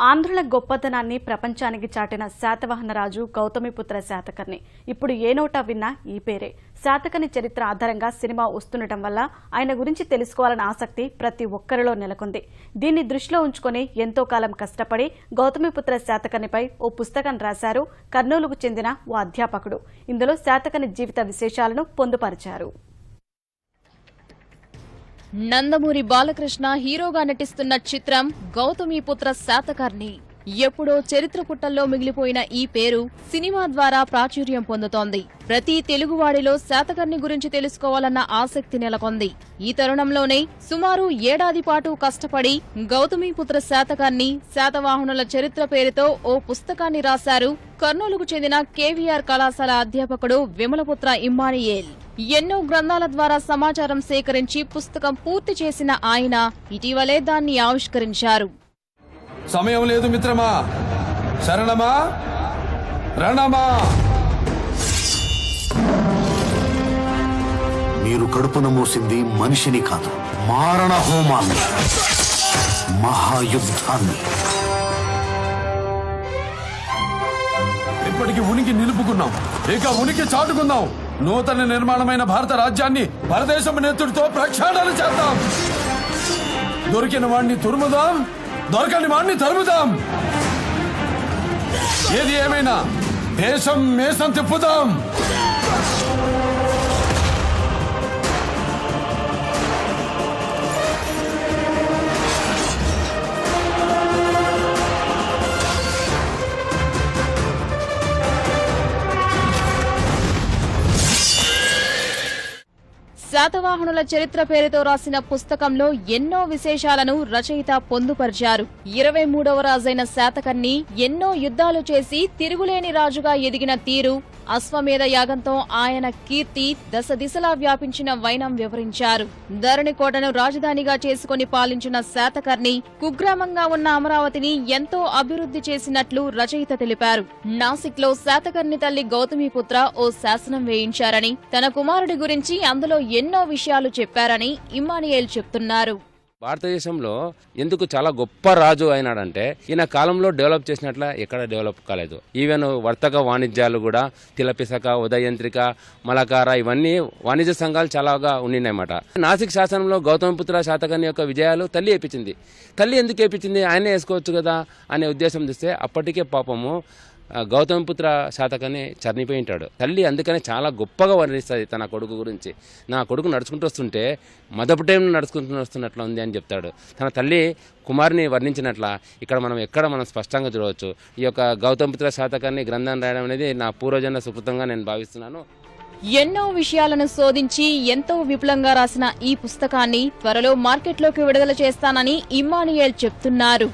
ఆంధ్రుల గొప్పతనాన్ని ప్రపంచానికి చాటిన శాతవాహన రాజు గౌతమిపుత్ర శాతకర్ణి. ఇప్పుడు ఏ నోటా విన్నా ఈ పేరే. శాతకర్ణి చరిత్ర ఆధారంగా సినిమా వస్తుండటం వల్ల ఆయన గురించి తెలుసుకోవాలన్న ఆసక్తి ప్రతి ఒక్కరిలో నెలకొంది. దీన్ని దృష్టిలో ఉంచుకొని ఎంతో కాలం కష్టపడి గౌతమిపుత్ర శాతకర్ణిపై ఓ పుస్తకం రాశారు కర్నూలుకు చెందిన ఓ అధ్యాపకుడు. ఇందులో శాతకర్ణి జీవిత విశేషాలను పొందుపరిచారు. నందమూరి బాలకృష్ణ హీరోగా నటిస్తున్న చిత్రం గౌతమిపుత్ర శాతకర్ణి. ఎప్పుడో చరిత్ర పుటల్లో మిగిలిపోయిన ఈ పేరు సినిమా ద్వారా ప్రాచుర్యం పొందుతోంది. ప్రతి తెలుగువాడిలో శాతకర్ణి గురించి తెలుసుకోవాలన్న ఆసక్తి నెలకొంది. ఈ తరుణంలోనే సుమారు ఏడాది పాటు కష్టపడి గౌతమిపుత్ర శాతకర్ణి శాతవాహనుల చరిత్ర పేరుతో ఓ పుస్తకాన్ని రాశారు కర్నూలుకు చెందిన కేవీఆర్ కళాశాల అధ్యాపకుడు విమలపుత్ర ఇమ్మానియేల్. ఎన్నో గ్రంథాల ద్వారా సమాచారం సేకరించి పుస్తకం పూర్తి చేసిన ఆయన ఇటీవలే దాన్ని ఆవిష్కరించారు. సమయం లేదు మిత్రమా, శరణమా రణమా. మీరు కడుపున మోసింది మనిషిని కాదు, మారణ హోమాన్ని, మహాయుద్ధాన్ని. ఇప్పటికి ఉనికి నిలుపుకున్నాం, ఇక ఉనికి చాటుకుందాం. నూతన నిర్మాణమైన భారత రాజ్యాన్ని పరదేశం నేతృత్వంతో ప్రక్షాళన చేద్దాం. దొరికిన వాణ్ణి తురుముదాం, దొరకని వాణ్ణి తరుముదాం. ఏది ఏమైనా దేశం మేసం తిప్పుదాం. శాతవాహనుల చరిత్ర పేరుతో రాసిన పుస్తకంలో ఎన్నో విశేషాలను రచయిత పొందుపరిచారు. 23వ రాజైన శాతకర్ణి ఎన్నో యుద్ధాలు చేసి తిరుగులేని రాజుగా ఎదిగిన తీరు, అశ్వమేధ యాగంతో ఆయన కీర్తి దశ దిశలా వ్యాపించిన వైనం వివరించారు. ధరణికోటను రాజధానిగా చేసుకుని పాలించిన శాతకర్ణి కుగ్రామంగా ఉన్న అమరావతిని ఎంతో అభివృద్ధి చేసినట్లు రచయిత తెలిపారు. నాసిక్ లో శాతకర్ణి తల్లి గౌతమిపుత్ర ఓ శాసనం వేయించారని, తన కుమారుడి గురించి అందులో ఎన్నో విషయాలు చెప్పారని ఇమ్మానియేల్ చెప్తున్నారు. భారతదేశంలో ఎందుకు చాలా గొప్ప రాజు అయినాడంటే ఈయన కాలంలో డెవలప్ చేసినట్ల ఎక్కడ డెవలప్ కాలేదు. ఈవెన్ వర్తక వాణిజ్యాలు కూడా తిలపిసక, ఉదయంత్రిక, మలకార ఇవన్నీ వాణిజ్య సంఘాలు చాలాగా ఉండినాయన్నమాట. నాసిక్ శాసనంలో గౌతమిపుత్ర శాతకర్ణి యొక్క విజయాలు తల్లి వేపించింది. తల్లి ఎందుకు వేపించింది, ఆయనే వేసుకోవచ్చు కదా అనే ఉద్దేశం చూస్తే అప్పటికే పాపము గౌతమిపుత్ర శాతకర్ణి చనిపోయి ఉంటాడు. తల్లి అందుకనే చాలా గొప్పగా వర్ణిస్తుంది తన కొడుకు గురించి. నా కొడుకు నడుచుకుంటూ వస్తుంటే మదపు టైంలో నడుచుకుంటూ వస్తున్నట్లు ఉంది అని చెప్తాడు. తన తల్లి కుమారుని వర్ణించినట్ల ఇక్కడ మనం స్పష్టంగా చూడవచ్చు. ఈ యొక్క గౌతమిపుత్ర శాతకర్ణి గ్రంథాన్ని రాయడం అనేది నా పూర్వజన్మ సుకృతంగా నేను భావిస్తున్నాను. ఎన్నో విషయాలను శోధించి ఎంతో విపులంగా రాసిన ఈ పుస్తకాన్ని త్వరలో మార్కెట్లోకి విడుదల చేస్తానని ఇమ్మానియేల్ చెప్తున్నారు.